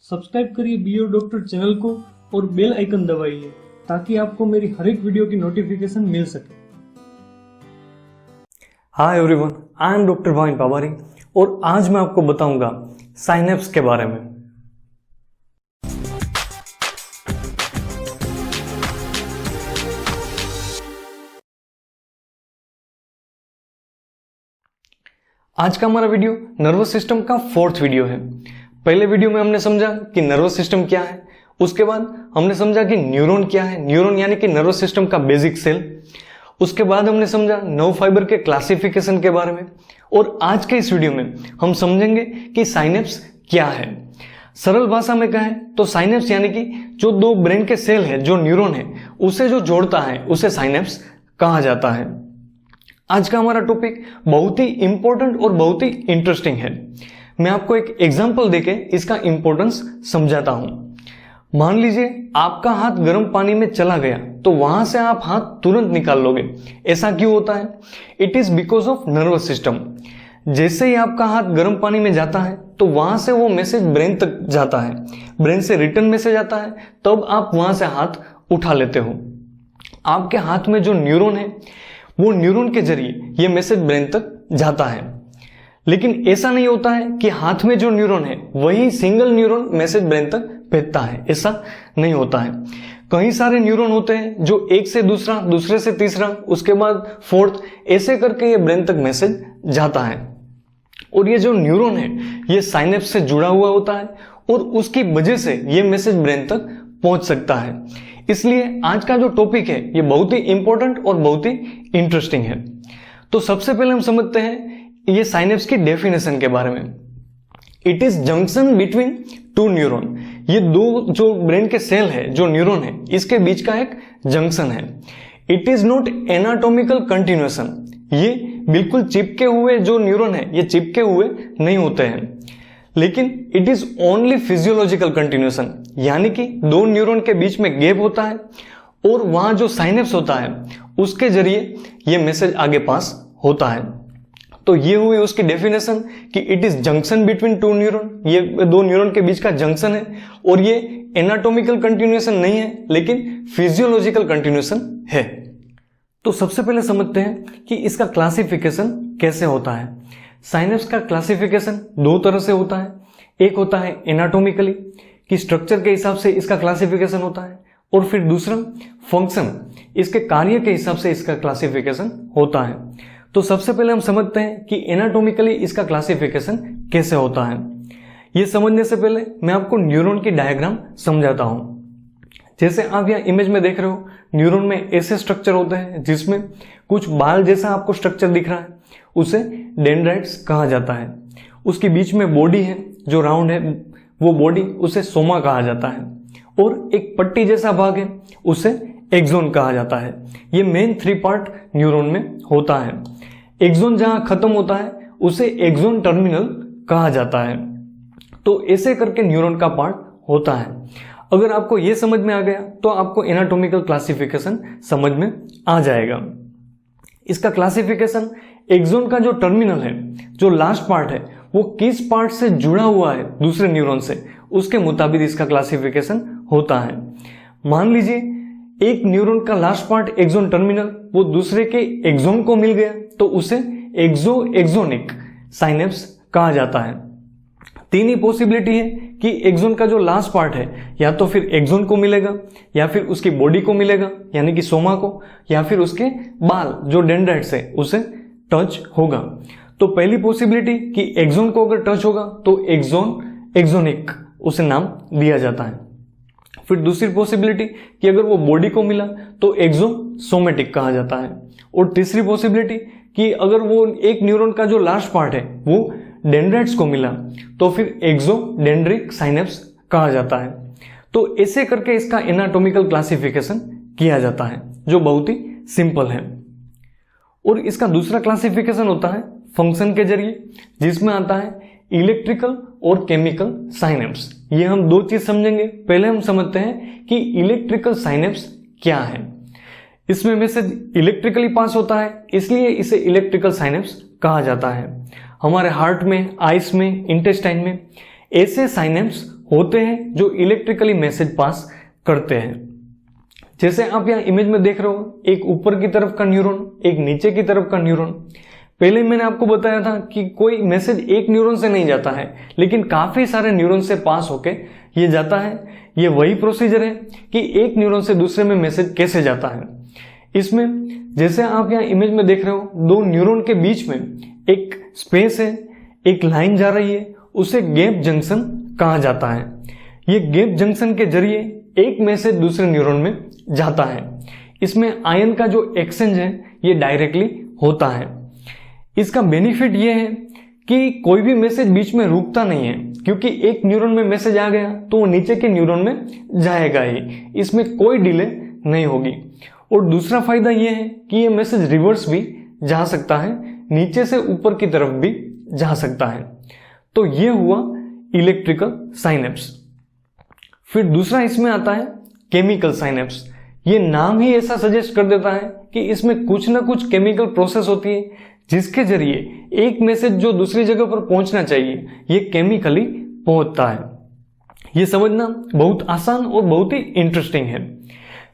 Subscribe करिए BO doctor channel को और बेल आइकन दबाइए ताकि आपको मेरी हर एक वीडियो की नोटिफिकेशन मिल सके। Hi everyone, I am doctor Bhavin Pawari और आज मैं आपको बताऊंगा साइनेप्स के बारे में। आज का हमारा वीडियो नर्वस सिस्टम का 4th वीडियो है। पहले वीडियो में हमने समझा कि नर्वस सिस्टम क्या है, उसके बाद हमने समझा कि न्यूरॉन क्या है, न्यूरॉन यानी कि नर्वस सिस्टम का बेसिक सेल। उसके बाद हमने समझा नर्व फाइबर के क्लासिफिकेशन के बारे में और आज के इस वीडियो में हम समझेंगे कि साइनेप्स क्या है। सरल भाषा में कहें तो साइनेप्स यानी कि जो दो ब्रेन के सेल है, जो न्यूरॉन है, उसे जो जोड़ता है उसे साइनेप्स कहा जाता है। आज का हमारा टॉपिक बहुत ही इंपॉर्टेंट और बहुत ही इंटरेस्टिंग है। मैं आपको एक एग्जांपल देके इसका इंपॉर्टेंस समझाता हूं। मान लीजिए आपका हाथ गर्म पानी में चला गया तो वहां से आप हाथ तुरंत निकाल लोगे। ऐसा क्यों होता है? It is because of nervous system. जैसे ही आपका हाथ गर्म पानी में जाता है तो वहां से वो मैसेज ब्रेन तक जाता है, ब्रेन से रिटर्न मैसेज आता है, तब आप वहां से हाथ उठा लेते हो। आपके हाथ में जो न्यूरॉन है वो न्यूरॉन के जरिए ये मैसेज ब्रेन तक जाता है। लेकिन ऐसा नहीं होता है कि हाथ में जो न्यूरॉन है वही सिंगल न्यूरॉन मैसेज ब्रेन तक भेजता है, ऐसा नहीं होता है। कई सारे न्यूरॉन होते हैं जो एक से दूसरा, दूसरे से तीसरा, उसके बाद 4th, ऐसे करके ये ब्रेन तक मैसेज जाता है। और ये जो न्यूरॉन है ये साइनेप्स से जुड़ा हुआ होता है और उसकी वजह से ये मैसेज ब्रेन तक पहुंच सकता है। इसलिए आज का जो टॉपिक है ये बहुत ही इंपॉर्टेंट और बहुत ही इंटरेस्टिंग है। तो सबसे पहले हम समझते हैं ये साइनेप्स की डेफिनेशन के बारे में। It is junction between two neuron. ये दो जो ब्रेन के सेल है, जो न्यूरॉन है, इसके बीच का एक जंक्शन है। It is not anatomical continuation. ये बिल्कुल चिपके हुए जो न्यूरॉन है ये चिपके हुए नहीं होते हैं, लेकिन it is only physiological continuation, यानी कि दो न्यूरॉन के बीच में गैप होता है और वहां जो साइनेप्स होता है उसके जरिए ये मैसेज आगे पास होता है। तो ये हुई उसकी डेफिनेशन कि it is junction between two neuron. ये दो न्यूरॉन के बीच का जंक्शन है और ये एनाटॉमिकल कंटिन्यूएशन नहीं है लेकिन फिजियोलॉजिकल कंटिन्यूएशन है। तो सबसे पहले समझते हैं कि इसका क्लासिफिकेशन कैसे होता है। साइनेप्स का क्लासिफिकेशन दो तरह से होता है। एक होता है एनाटॉमिकली कि स्ट्रक्चर के हिसाब से इसका क्लासिफिकेशन होता है, और फिर दूसरा फंक्शन, इसके कार्य के हिसाब से इसका क्लासिफिकेशन होता है। तो सबसे पहले हम समझते हैं कि एनाटॉमिकली इसका क्लासिफिकेशन कैसे होता है। ये समझने से पहले मैं आपको न्यूरॉन की डायग्राम समझाता हूं। जैसे आप यहाँ इमेज में देख रहे हो, न्यूरॉन में ऐसे स्ट्रक्चर होते हैं जिसमें कुछ बाल जैसा आपको स्ट्रक्चर दिख रहा है, उसे डेंड्राइट्स कहा जाता है। उसके बीच में बॉडी है जो राउंड है, वो बॉडी उसे सोमा कहा जाता है, और एक पट्टी जैसा भाग है उसे एक्सोन कहा जाता है। ये मेन 3 पार्ट न्यूरॉन में होता है। एक्सोन जहां खत्म होता है उसे एक्सोन टर्मिनल कहा जाता है। तो ऐसे करके न्यूरॉन का पार्ट होता है। अगर आपको यह समझ में आ गया तो आपको एनाटॉमिकल क्लासिफिकेशन समझ में आ जाएगा। इसका क्लासिफिकेशन एक्सोन का जो टर्मिनल है, जो लास्ट पार्ट है, वो किस पार्ट से जुड़ा हुआ है दूसरे न्यूरॉन से, उसके मुताबिक इसका क्लासिफिकेशन होता है। मान लीजिए एक न्यूरॉन का लास्ट पार्ट एक्सोन टर्मिनल वो दूसरे के एक्सोन को मिल गया तो उसे एक्सोनिक साइनेप्स कहा जाता है। 3 ही पॉसिबिलिटी है कि एक्सोन का जो लास्ट पार्ट है या तो फिर एक्सोन को मिलेगा, या फिर उसकी बॉडी को मिलेगा यानी कि सोमा को, या फिर उसके बाल जो डेंड्राइट्स है उसे टच होगा। तो पहली पॉसिबिलिटी कि एक्सोन को अगर टच होगा तो एक्सोनिक उसे नाम दिया जाता है। फिर दूसरी पॉसिबिलिटी कि अगर वो बॉडी को मिला तो एक्सोसोमेटिक कहा जाता है। और तीसरी पॉसिबिलिटी कि अगर वो एक न्यूरॉन का जो लास्ट पार्ट है वो डेंड्राइट्स को मिला तो फिर एक्सोडेंड्रिक साइनेप्स कहा जाता है। तो ऐसे करके इसका एनाटॉमिकल क्लासिफिकेशन किया जाता है जो बहुत ही सिंपल है। और इसका दूसरा क्लासिफिकेशन होता है फंक्शन के जरिए, जिसमें आता है इलेक्ट्रिकल और केमिकल साइनेप्स। ये हम 2 चीज समझेंगे। पहले हम समझते हैं कि इलेक्ट्रिकल साइनेप्स क्या है। इसमें मैसेज इलेक्ट्रिकली पास होता है, इसलिए इसे इलेक्ट्रिकल साइनेप्स कहा जाता है। हमारे हार्ट में, आइस में, इंटेस्टाइन में ऐसे साइनेप्स होते हैं जो इलेक्ट्रिकली मैसेज पास करते हैं। जैसे आप यहाँ इमेज में देख रहे हो, एक ऊपर की तरफ का न्यूरॉन, एक नीचे की तरफ का न्यूरॉन। पहले मैंने आपको बताया था कि कोई मैसेज एक न्यूरॉन से नहीं जाता है, लेकिन काफी सारे न्यूरॉन से पास होके ये जाता है। ये वही प्रोसीजर है कि एक न्यूरॉन से दूसरे में मैसेज कैसे जाता है। इसमें जैसे आप यहाँ इमेज में देख रहे हो, दो न्यूरॉन के बीच में एक स्पेस है, एक लाइन जा रही है, उसे गैप जंक्शन कहा जाता है। ये गैप जंक्शन के जरिए एक मैसेज दूसरे न्यूरॉन में जाता है। इसमें आयन का जो एक्सचेंज है ये डायरेक्टली होता है। इसका बेनिफिट ये है कि कोई भी मैसेज बीच में रुकता नहीं है, क्योंकि एक न्यूरॉन में मैसेज आ गया तो वो नीचे के न्यूरॉन में जाएगा ही, इसमें कोई डिले नहीं होगी। और दूसरा फायदा ये है कि ये मैसेज रिवर्स भी जा सकता है, नीचे से ऊपर की तरफ भी जा सकता है। तो ये हुआ इलेक्ट्रिकल साइनेप्स। फिर दूसरा इसमें आता है केमिकल साइनेप्स। ये नाम ही ऐसा सजेस्ट कर देता है कि इसमें कुछ ना कुछ केमिकल प्रोसेस होती है, जिसके जरिए एक मैसेज जो दूसरी जगह पर पहुंचना चाहिए ये केमिकली पहुंचता है। ये समझना बहुत आसान और बहुत ही इंटरेस्टिंग है।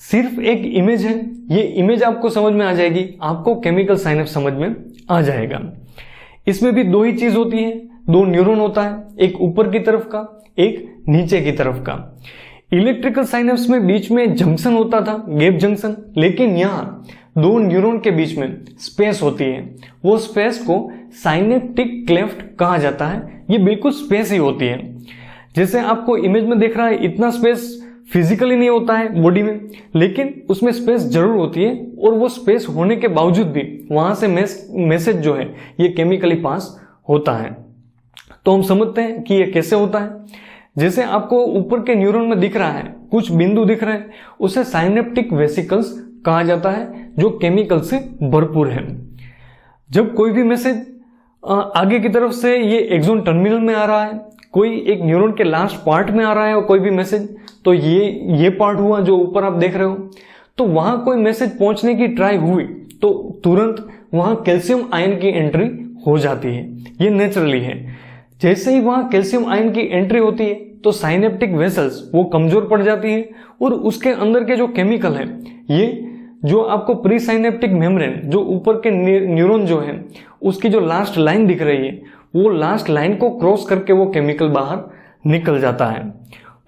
सिर्फ एक इमेज है, ये इमेज आपको समझ में आ जाएगी, आपको केमिकल साइनेप्स समझ में आ जाएगा। इसमें भी दो ही चीज होती है, दो न्यूरॉन होता है, एक ऊपर की तरफ का, एक नीचे की तरफ का। इलेक्ट्रिकल साइनेप्स में बीच में जंक्शन होता था, गैप जंक्शन, लेकिन यहाँ दो न्यूरॉन के बीच में स्पेस होती है। वो स्पेस को साइनेप्टिक क्लेफ्ट कहा जाता है। ये बिल्कुल स्पेस ही होती है। जैसे आपको इमेज में देख रहा है, इतना स्पेस फिजिकली नहीं होता है बॉडी में, लेकिन उसमें स्पेस जरूर होती है, और वो स्पेस होने के बावजूद भी वहां से मैसेज जो है ये केमिकली पास होता है। तो हम समझते हैं कि ये कैसे होता है। जैसे आपको ऊपर के न्यूरॉन में दिख रहा है, कुछ बिंदु दिख रहे हैं, उसे साइनेप्टिक वेसिकल्स कहा जाता है, जो केमिकल से भरपूर है। जब कोई भी मैसेज आगे की तरफ से ये एक्सॉन टर्मिनल में आ रहा है, कोई एक न्यूरॉन के लास्ट पार्ट में आ रहा है और कोई भी मैसेज, तो ये पार्ट हुआ जो ऊपर आप देख रहे हो, तो वहां कोई मैसेज पहुंचने की ट्राई हुई तो तुरंत वहां कैल्शियम आयन की एंट्री हो जाती है। ये नेचुरली है। जैसे ही वहां कैल्शियम आयन की एंट्री होती है तो साइनेप्टिक वेसल्स वो कमजोर पड़ जाती है, और उसके अंदर के जो केमिकल है, ये जो आपको प्री साइनेप्टिक मेम्ब्रेन, जो ऊपर के न्यूरॉन जो है उसकी जो लास्ट लाइन दिख रही है, वो लास्ट लाइन को क्रॉस करके वो केमिकल बाहर निकल जाता है।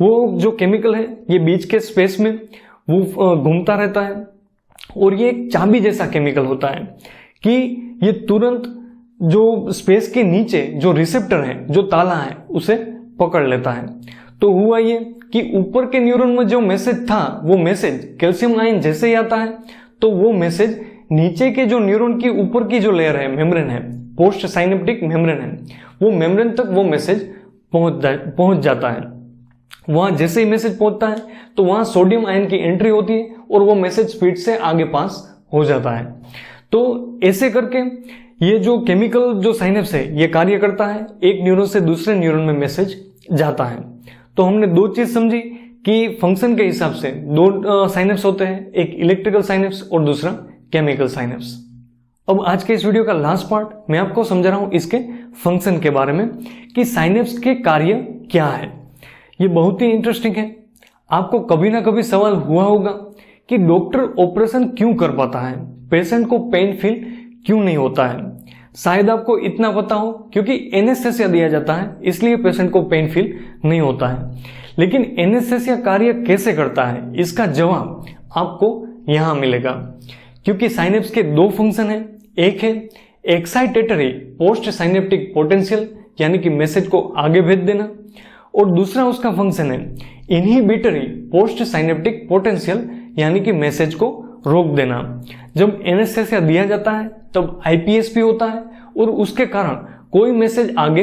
वो जो केमिकल है ये बीच के स्पेस में वो घूमता रहता है, और ये एक चाबी जैसा केमिकल होता है कि ये तुरंत जो स्पेस के नीचे जो रिसेप्टर है, जो ताला है, उसे पकड़ लेता है। तो हुआ ये कि ऊपर के न्यूरॉन में जो मैसेज था, वो मैसेज कैल्शियम आयन जैसे ही आता है तो वो मैसेज नीचे के जो न्यूरॉन की ऊपर की जो लेयर है, मेम्ब्रेन है, पोस्ट साइनेप्टिक मेम्ब्रेन है, वो मेम्ब्रेन तक वो मैसेज पहुंच जाता है। वहां जैसे ही मैसेज पहुंचता है तो वहां सोडियम आयन की एंट्री होती है और वो मैसेज स्पीड से आगे पास हो जाता है। तो ऐसे करके ये जो केमिकल जो साइनेप्स है ये कार्य करता है, एक न्यूरॉन से दूसरे न्यूरॉन में मैसेज जाता है। तो हमने दो चीज समझी कि फंक्शन के हिसाब से दो साइनेप्स होते हैं, एक इलेक्ट्रिकल साइनेप्स और दूसरा केमिकल साइनेप्स। अब आज के इस वीडियो का लास्ट पार्ट मैं आपको समझा रहा हूं इसके फंक्शन के बारे में कि साइनेप्स के कार्य क्या है। ये बहुत ही इंटरेस्टिंग है। आपको कभी ना कभी सवाल हुआ होगा कि डॉक्टर ऑपरेशन क्यों कर पाता है, पेशेंट को पेन फील क्यों नहीं होता है। शायद आपको इतना पता हो क्योंकि एनेस्थेसिया दिया जाता है, इसलिए पेशेंट को पेन फील नहीं होता है। लेकिन एनेस्थेसिया कार्य कैसे करता है, इसका जवाब आपको यहां मिलेगा। क्योंकि साइनेप्स के दो फंक्शन हैं, एक है एक्साइटेटरी पोस्ट साइनेप्टिक पोटेंशियल, यानी कि मैसेज को आगे भेज देना, और दूसरा उसका फंक्शन है इनहिबिटरी पोस्ट साइनेप्टिक पोटेंशियल, यानी कि मैसेज को रोक देना। जब एनेस्थेसिया दिया जाता है तब आईपीएसपी होता है और उसके कारण कोई मैसेज आगे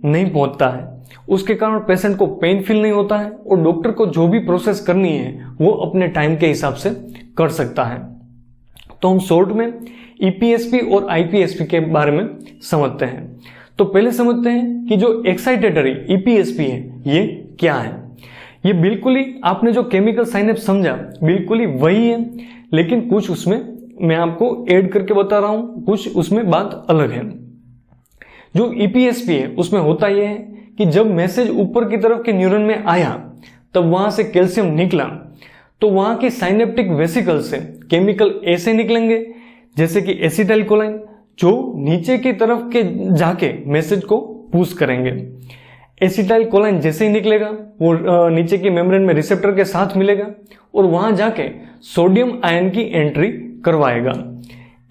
नहीं पहुंचता है, उसके कारण पेशेंट को पेन फील नहीं होता है और डॉक्टर को जो भी प्रोसेस करनी है वो अपने टाइम के हिसाब से कर सकता है। तो हम शॉर्ट में ईपीएसपी और आईपीएसपी के बारे में समझते हैं। तो पहले समझते हैं कि जो एक्साइटेटरी ईपीएसपी है ये क्या है। ये बिल्कुल ही आपने जो केमिकल साइनेप्स समझा बिल्कुल ही वही है, लेकिन कुछ उसमें मैं आपको ऐड करके बता रहा हूं, कुछ उसमें बात अलग है। जो ईपीएसपी है उसमें होता यह है कि जब मैसेज ऊपर की तरफ के न्यूरॉन में आया तब वहां से कैल्शियम निकला तो वहां की साइनेप्टिक वेसिकल से केमिकल ऐसे निकलेंगे जैसे कि एसिटाइल कोलाइन, जो नीचे की तरफ के जाके मैसेज को पुश करेंगे। एसिटाइल कोलाइन जैसे ही निकलेगा वो नीचे की मेम्ब्रेन में रिसेप्टर के साथ मिलेगा और वहां जाके सोडियम आयन की एंट्री करवाएगा।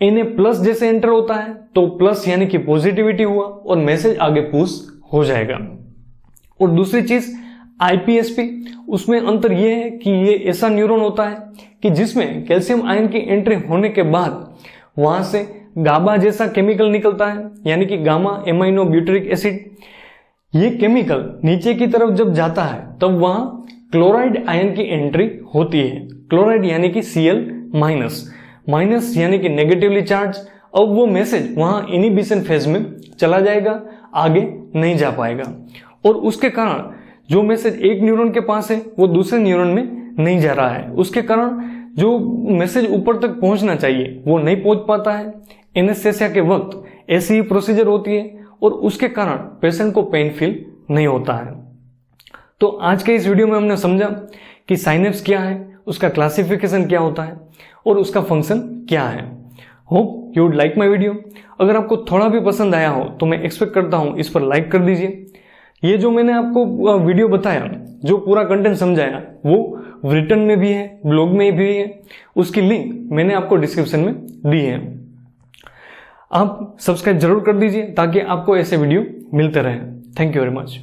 Na+ जैसे एंटर होता है तो प्लस यानी कि पॉजिटिविटी हुआ और मैसेज आगे पुश हो जाएगा। और दूसरी चीज IPSP, उसमें अंतर यह है कि ये ऐसा न्यूरॉन होता है कि जिसमें कैल्शियम आयन की एंट्री होने के बाद वहां से गाबा जैसा केमिकल निकलता है, यानी कि गामा एमाइनो ब्यूटेरिक एसिड। ये केमिकल नीचे की तरफ जब जाता है तब वहां क्लोराइड आयन की एंट्री होती है। क्लोराइड यानी कि Cl-, माइनस यानी कि नेगेटिवली चार्ज। अब वो मैसेज वहां इनिबिशन फेज में चला जाएगा, आगे नहीं जा पाएगा और उसके कारण जो मैसेज एक न्यूरॉन के पास है वो दूसरे न्यूरॉन में नहीं जा रहा है। उसके कारण जो मैसेज ऊपर तक पहुंचना चाहिए वो नहीं पहुंच पाता है। एनेस्थेसिया के वक्त ऐसी ही प्रोसीजर होती है और उसके कारण पेशेंट को पेन फील नहीं होता है। तो आज के इस वीडियो में हमने समझा कि साइनेप्स क्या है, उसका क्लासिफिकेशन क्या होता है और उसका फंक्शन क्या है। Hope you would like my video. अगर आपको थोड़ा भी पसंद आया हो तो मैं एक्सपेक्ट करता हूं इस पर लाइक कर दीजिए। ये जो मैंने आपको वीडियो बताया, जो पूरा कंटेंट समझाया, वो रिटर्न में भी है, ब्लॉग में भी है, उसकी लिंक मैंने आपको डिस्क्रिप्शन में दी है। आप सब्सक्राइब जरूर कर दीजिए ताकि आपको ऐसे वीडियो मिलते रहे। Thank you very much.